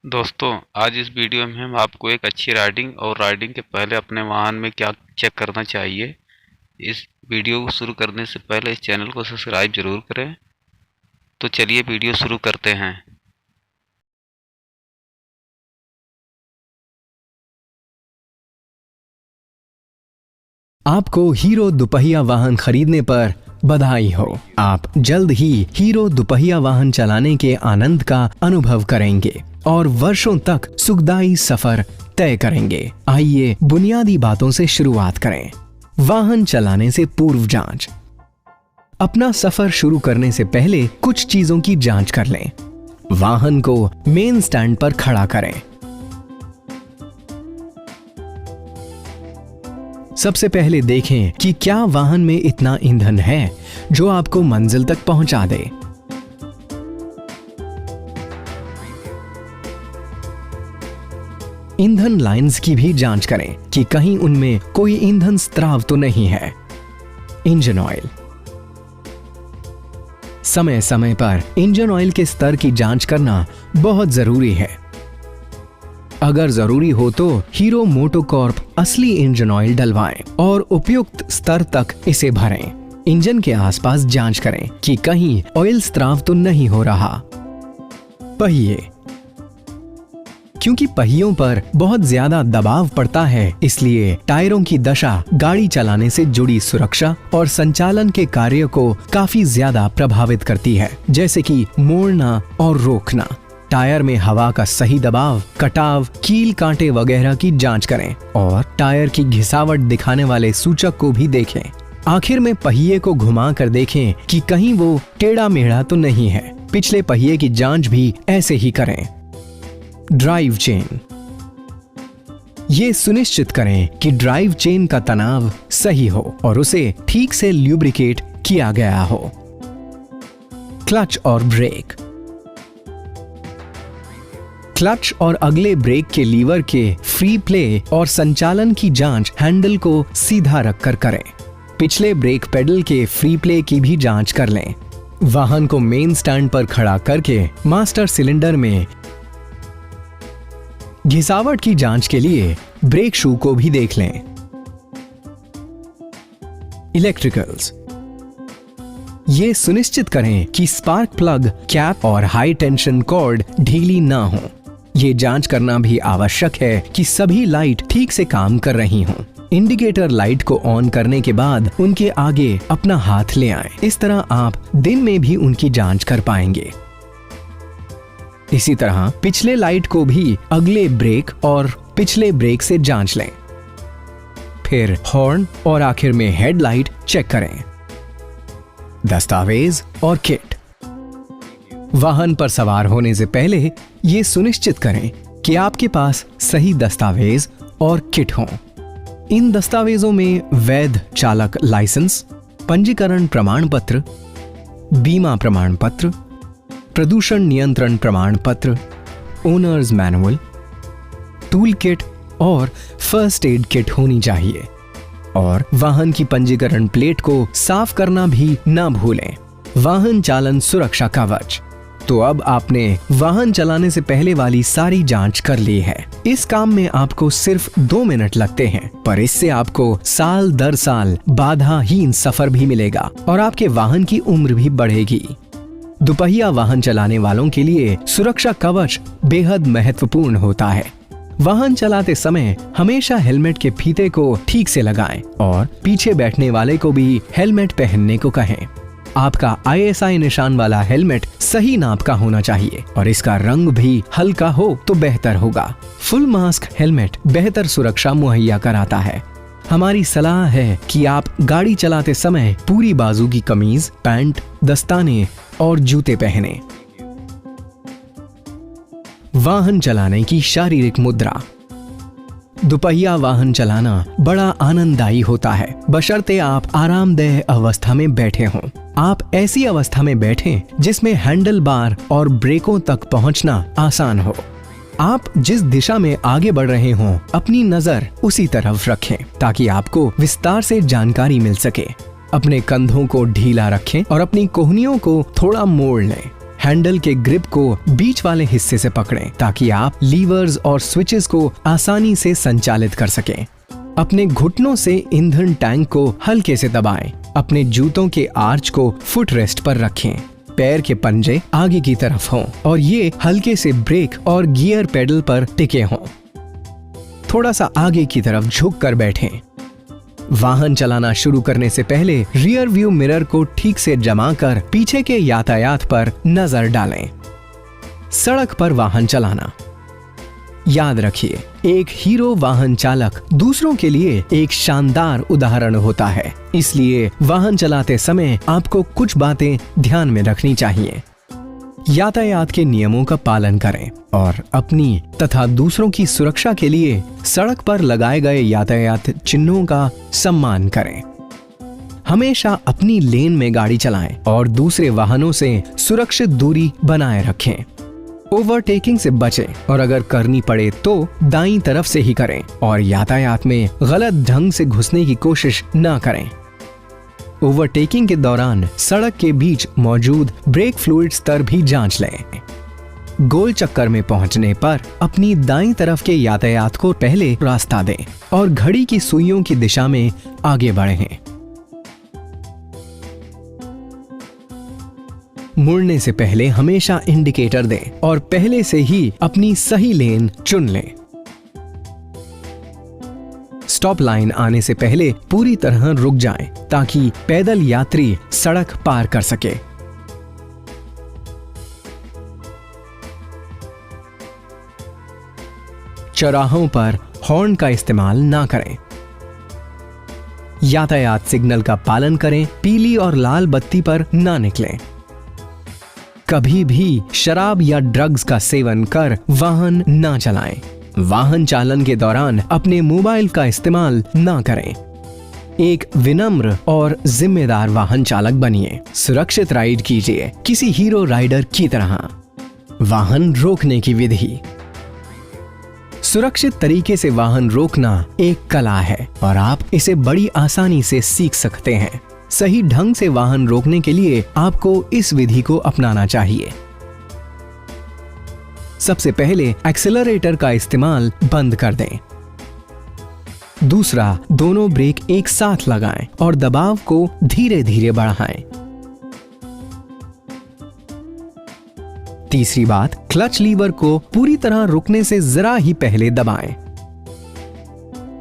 दोस्तों, आज इस वीडियो में हम आपको एक अच्छी राइडिंग और राइडिंग के पहले अपने वाहन में क्या चेक करना चाहिए, इस वीडियो को शुरू करने से पहले इस चैनल को सब्सक्राइब जरूर करें। तो चलिए वीडियो शुरू करते हैं। आपको हीरो दुपहिया वाहन खरीदने पर बधाई हो। आप जल्द ही हीरो दुपहिया वाहन चलाने के आनंद का अनुभव करेंगे और वर्षों तक सुखदायी सफर तय करेंगे। आइए बुनियादी बातों से शुरुआत करें। वाहन चलाने से पूर्व जांच। अपना सफर शुरू करने से पहले कुछ चीजों की जांच कर लें। वाहन को मेन स्टैंड पर खड़ा करें। सबसे पहले देखें कि क्या वाहन में इतना ईंधन है जो आपको मंजिल तक पहुंचा दे। ईंधन लाइंस की भी जांच करें कि कहीं उनमें कोई ईंधन स्त्राव तो नहीं है। Engine oil. समय समय पर इंजन ऑयल के स्तर की जांच करना बहुत जरूरी है। अगर जरूरी हो तो हीरो मोटोकॉर्प असली इंजन ऑयल डलवाएं और उपयुक्त स्तर तक इसे भरें। इंजन के आसपास जांच करें कि कहीं ऑयल स्त्राव तो नहीं हो रहा। पहिए। क्योंकि पहियों पर बहुत ज्यादा दबाव पड़ता है, इसलिए टायरों की दशा गाड़ी चलाने से जुड़ी सुरक्षा और संचालन के कार्य को काफी ज्यादा प्रभावित करती है, जैसे कि मोड़ना और रोकना। टायर में हवा का सही दबाव, कटाव, कील कांटे वगैरह की जांच करें और टायर की घिसावट दिखाने वाले सूचक को भी देखें। आखिर में पहिए को घुमा कर देखें कि कहीं वो टेढ़ा मेढ़ा तो नहीं है। पिछले पहिए की जांच भी ऐसे ही करें। Drive chain. ये सुनिश्चित करें कि ड्राइव चेन का तनाव सही हो और उसे ठीक से ल्यूब्रिकेट किया गया हो। क्लच और ब्रेक। क्लच और अगले ब्रेक के लीवर के फ्री प्ले और संचालन की जांच हैंडल को सीधा रखकर करें। पिछले ब्रेक पेडल के फ्री प्ले की भी जांच कर लें। वाहन को मेन स्टैंड पर खड़ा करके मास्टर सिलेंडर में घिसावट की जांच के लिए ब्रेक शू को भी देख लें। इलेक्ट्रिकल्स। ये सुनिश्चित करें कि स्पार्क प्लग, कैप और हाई टेंशन कॉर्ड ढीली ना हो। ये जांच करना भी आवश्यक है कि सभी लाइट ठीक से काम कर रही हों। इंडिकेटर लाइट को ऑन करने के बाद उनके आगे अपना हाथ ले आएं। इस तरह आप दिन में भी उनकी जांच कर पाएंगे। इसी तरह पिछले लाइट को भी अगले ब्रेक और पिछले ब्रेक से जांच लें। फिर हॉर्न और आखिर में हेडलाइट चेक करें। दस्तावेज और किट। वाहन पर सवार होने से पहले ये सुनिश्चित करें कि आपके पास सही दस्तावेज और किट हों। इन दस्तावेजों में वैध चालक लाइसेंस, पंजीकरण प्रमाण पत्र, बीमा प्रमाण पत्र, प्रदूषण नियंत्रण प्रमाण पत्र, ओनर्स मैनुअल, टूल किट और फर्स्ट एड किट होनी चाहिए। और वाहन की पंजीकरण प्लेट को साफ करना भी ना भूलें। वाहन चालन सुरक्षा कवच। तो अब आपने वाहन चलाने से पहले वाली सारी जांच कर ली है। इस काम में आपको सिर्फ 2 मिनट लगते हैं, पर इससे आपको साल दर साल बाधाहीन सफर भी मिलेगा और आपके वाहन की उम्र भी बढ़ेगी। दुपहिया वाहन चलाने वालों के लिए सुरक्षा कवच बेहद महत्वपूर्ण होता है। वाहन चलाते समय हमेशा हेलमेट के फीते को ठीक से लगाएं और पीछे बैठने वाले को भी हेलमेट पहनने को कहें। आपका ISI निशान वाला हेलमेट सही नाप का होना चाहिए और इसका रंग भी हल्का हो तो बेहतर होगा। फुल मास्क हेलमेट बेहतर सुरक्षा मुहैया कराता है। हमारी सलाह है कि आप गाड़ी चलाते समय पूरी बाजू की कमीज, पैंट, दस्ताने और जूते पहने। वाहन चलाने की शारीरिक मुद्रा। दुपहिया वाहन चलाना बड़ा आनंददायी होता है, बशर्ते आप आरामदेह अवस्था में बैठे हों। आप ऐसी अवस्था में बैठें जिसमें हैंडल बार और ब्रेकों तक पहुंचना आसान हो। आप जिस दिशा में आगे बढ़ रहे हों, अपनी नजर उसी तरफ रखें ताकि आपको विस्तार से जानकारी मिल सके। अपने कंधों को ढीला रखें और अपनी कोहनियों को थोड़ा मोड़ लें। हैंडल के ग्रिप को बीच वाले हिस्से से पकड़ें ताकि आप लीवर्स और स्विचेस को आसानी से संचालित कर सकें। अपने घुटनों से ईंधन टैंक को हल्के से दबाएं। अपने जूतों के आर्च को फुट रेस्ट पर रखें। पैर के पंजे आगे की तरफ हों और ये हल्के से ब्रेक और गियर पेडल पर टिके हों। थोड़ा सा आगे की झुक कर बैठें। वाहन चलाना शुरू करने से पहले रियर व्यू मिरर को ठीक से जमा कर पीछे के यातायात पर नजर डालें। सड़क पर वाहन चलाना। याद रखिए, एक हीरो वाहन चालक दूसरों के लिए एक शानदार उदाहरण होता है, इसलिए वाहन चलाते समय आपको कुछ बातें ध्यान में रखनी चाहिए। यातायात के नियमों का पालन करें और अपनी तथा दूसरों की सुरक्षा के लिए सड़क पर लगाए गए यातायात चिन्हों का सम्मान करें। हमेशा अपनी लेन में गाड़ी चलाएं और दूसरे वाहनों से सुरक्षित दूरी बनाए रखें। ओवरटेकिंग से बचें और अगर करनी पड़े तो दाईं तरफ से ही करें और यातायात में गलत ढंग से घुसने की कोशिश न करें। ओवरटेकिंग के दौरान सड़क के बीच मौजूद ब्रेक फ्लूइड स्तर भी जांच लें। गोल चक्कर में पहुंचने पर अपनी दाईं तरफ के यातायात को पहले रास्ता दें और घड़ी की सुइयों की दिशा में आगे बढ़ें। मुड़ने से पहले हमेशा इंडिकेटर दें और पहले से ही अपनी सही लेन चुन लें। स्टॉप लाइन आने से पहले पूरी तरह रुक जाएं ताकि पैदल यात्री सड़क पार कर सके। चौराहों पर हॉर्न का इस्तेमाल ना करें। यातायात सिग्नल का पालन करें, पीली और लाल बत्ती पर ना निकलें। कभी भी शराब या ड्रग्स का सेवन कर वाहन ना चलाएं। वाहन चालन के दौरान अपने मोबाइल का इस्तेमाल ना करें। एक विनम्र और जिम्मेदार वाहन चालक बनिए। सुरक्षित राइड कीजिए किसी हीरो राइडर की तरह। वाहन रोकने की विधि। सुरक्षित तरीके से वाहन रोकना एक कला है और आप इसे बड़ी आसानी से सीख सकते हैं। सही ढंग से वाहन रोकने के लिए आपको इस विधि को अपनाना चाहिए। सबसे पहले एक्सेलरेटर का इस्तेमाल बंद कर दें। दूसरा, दोनों ब्रेक एक साथ लगाएं और दबाव को धीरे धीरे बढ़ाएं। तीसरी बात, क्लच लीवर को पूरी तरह रुकने से जरा ही पहले दबाएं।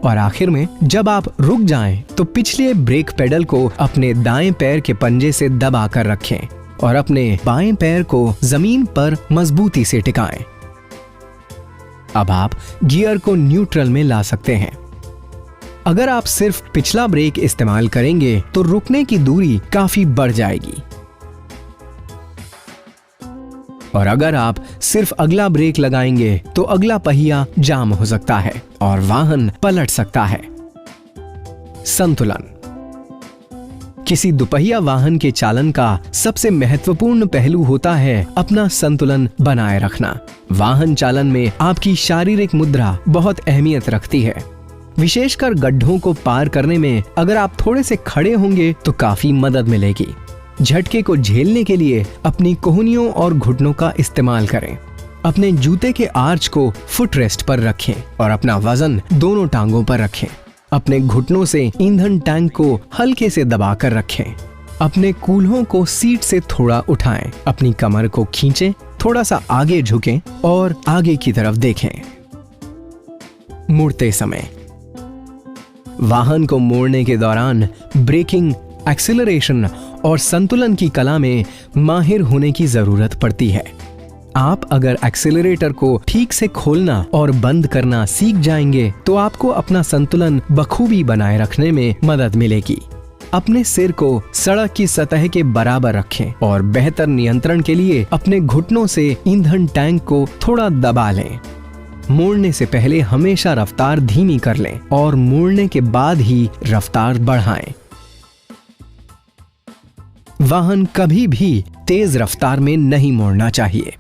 और आखिर में जब आप रुक जाएं तो पिछले ब्रेक पेडल को अपने दाएं पैर के पंजे से दबा कर रखें और अपने बाएं पैर को जमीन पर मजबूती से टिकाएं। अब आप गियर को न्यूट्रल में ला सकते हैं। अगर आप सिर्फ पिछला ब्रेक इस्तेमाल करेंगे तो रुकने की दूरी काफी बढ़ जाएगी और अगर आप सिर्फ अगला ब्रेक लगाएंगे तो अगला पहिया जाम हो सकता है और वाहन पलट सकता है। संतुलन। किसी दुपहिया वाहन के चालन का सबसे महत्वपूर्ण पहलू होता है अपना संतुलन बनाए रखना। वाहन चालन में आपकी शारीरिक मुद्रा बहुत अहमियत रखती है। विशेषकर गड्ढों को पार करने में अगर आप थोड़े से खड़े होंगे तो काफी मदद मिलेगी। झटके को झेलने के लिए अपनी कोहनियों और घुटनों का इस्तेमाल करें। अपने जूते के आर्च को फुट रेस्ट पर रखें और अपना वजन दोनों टांगों पर रखें। अपने घुटनों से ईंधन टैंक को हल्के से दबाकर रखें। अपने कूल्हों को सीट से थोड़ा उठाएं। अपनी कमर को खींचें, थोड़ा सा आगे झुकें और आगे की तरफ देखें। मुड़ते समय वाहन को मोड़ने के दौरान ब्रेकिंग, एक्सीलरेशन और संतुलन की कला में माहिर होने की जरूरत पड़ती है। आप अगर एक्सेलरेटर को ठीक से खोलना और बंद करना सीख जाएंगे तो आपको अपना संतुलन बखूबी बनाए रखने में मदद मिलेगी। अपने सिर को सड़क की सतह के बराबर रखें और बेहतर नियंत्रण के लिए अपने घुटनों से ईंधन टैंक को थोड़ा दबा लें। मोड़ने से पहले हमेशा रफ्तार धीमी कर लें और मोड़ने के बाद ही रफ्तार बढ़ाएं। वाहन कभी भी तेज रफ्तार में नहीं मोड़ना चाहिए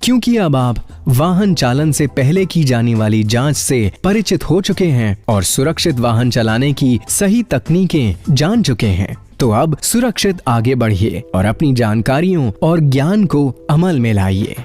क्योंकि अब आप वाहन चालन से पहले की जाने वाली जांच से परिचित हो चुके हैं और सुरक्षित वाहन चलाने की सही तकनीकें जान चुके हैं, तो अब सुरक्षित आगे बढ़िए और अपनी जानकारियों और ज्ञान को अमल में लाइए।